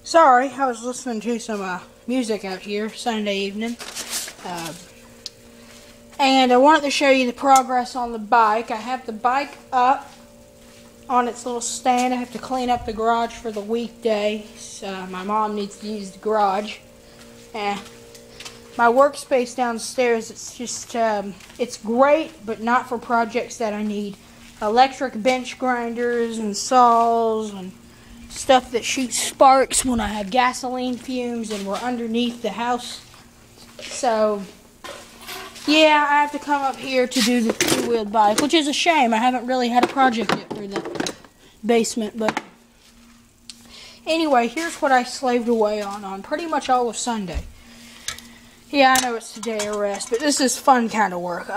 Sorry, I was listening to some music out here Sunday evening. And I wanted to show you the progress on the bike. I have the bike up on its little stand. I have to clean up the garage for the weekday. So my mom needs to use the garage. My workspace downstairs, it's just, it's great, but not for projects that I need electric bench grinders and saws and stuff that shoots sparks when I have gasoline fumes and we're underneath the house. So, yeah, I have to come up here to do the two-wheeled bike, which is a shame. I haven't really had a project yet for the basement, but anyway, here's what I slaved away on pretty much all of Sunday. Yeah, I know it's a day of rest, but this is fun kind of work.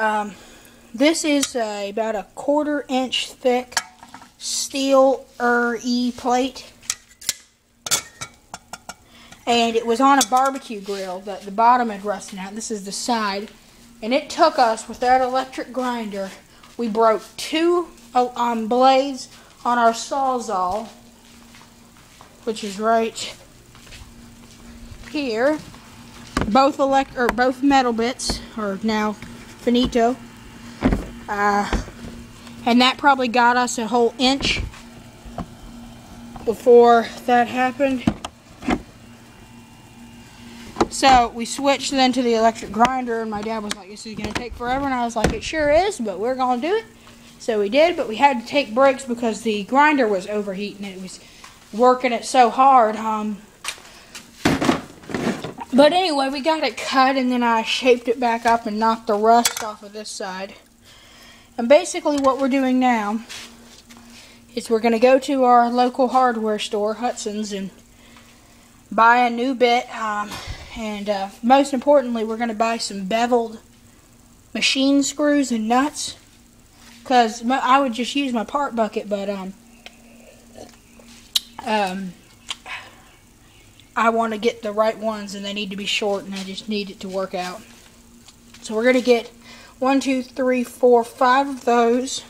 This is about a 1/4 inch thick steel plate, and it was on a barbecue grill that the bottom had rusted out. This is the side, and it took us, with that electric grinder, we broke 2 blades on our Sawzall, which is right here. Both metal bits are now finito. And that probably got us a whole inch before that happened. So we switched then to the electric grinder, and my dad was like, "This is going to take forever," and I was like, "It sure is, but we're going to do it." So we did, but we had to take breaks because the grinder was overheating. It was working it so hard. But anyway, we got it cut, and then I shaped it back up and knocked the rust off of this side. And basically what we're doing now is we're going to go to our local hardware store, Hudson's, and buy a new bit. And most importantly, we're going to buy some beveled machine screws and nuts. Because I would just use my part bucket, but I want to get the right ones, and they need to be short, and I just need it to work out. So we're going to get 1, 2, 3, 4, 5 of those.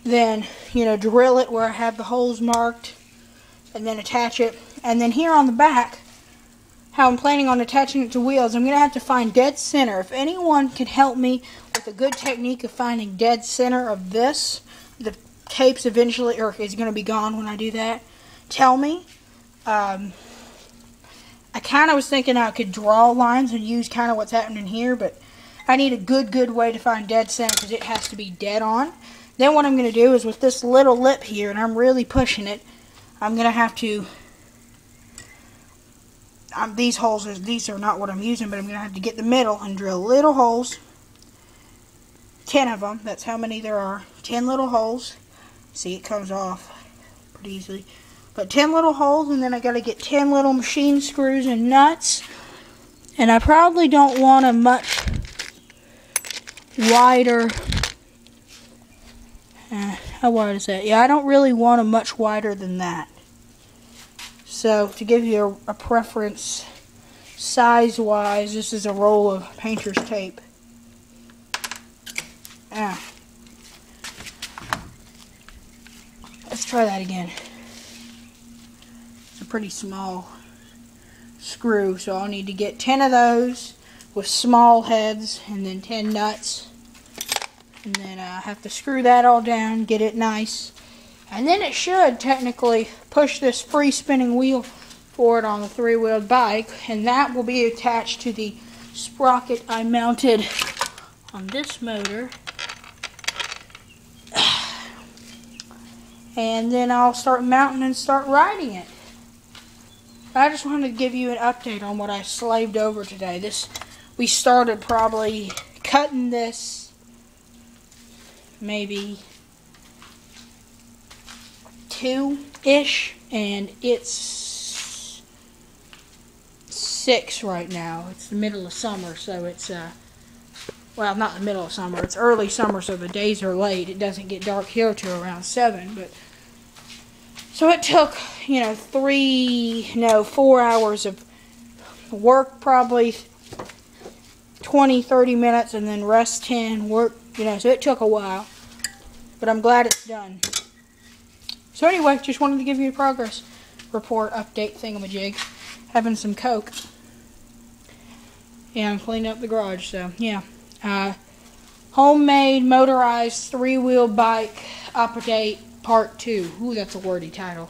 Then, drill it where I have the holes marked, and then attach it. And then here on the back, how I'm planning on attaching it to wheels, I'm going to have to find dead center. If anyone can help me with a good technique of finding dead center of this, the tape's eventually, or is going to be gone when I do that, tell me. I kind of was thinking I could draw lines and use kind of what's happening here, but I need a good way to find dead center because it has to be dead on. Then what I'm going to do is with this little lip here, and I'm really pushing it, I'm going to have to, these are not what I'm using, but I'm going to have to get the middle and drill little holes, 10 of them, that's how many there are, 10 little holes. See, it comes off pretty easily. But 10 little holes, and then I got to get 10 little machine screws and nuts. And I probably don't want a much wider, how wide is that? Yeah, I don't really want a much wider than that. So, to give you a preference, size-wise, this is a roll of painter's tape. Let's try that again. It's a pretty small screw, so I'll need to get 10 of those with small heads, and then 10 nuts, and then I have to screw that all down, get it nice, and then it should technically push this free spinning wheel forward on the 3-wheeled bike, and that will be attached to the sprocket I mounted on this motor. And then I'll start mounting and start riding it. I just wanted to give you an update on what I slaved over today. We started probably cutting this maybe 2-ish, and it's 6 right now. It's the middle of summer, so it's well, not the middle of summer, it's early summer, so the days are late. It doesn't get dark here till around 7, but so it took, 4 hours of work, probably 20-30 minutes, and then rest 10, work, so it took a while, but I'm glad it's done. So anyway, just wanted to give you progress. report update thingamajig. Having some Coke. Yeah, I'm cleaning up the garage, so yeah. Homemade motorized 3-wheel bike update part 2. Ooh, that's a wordy title.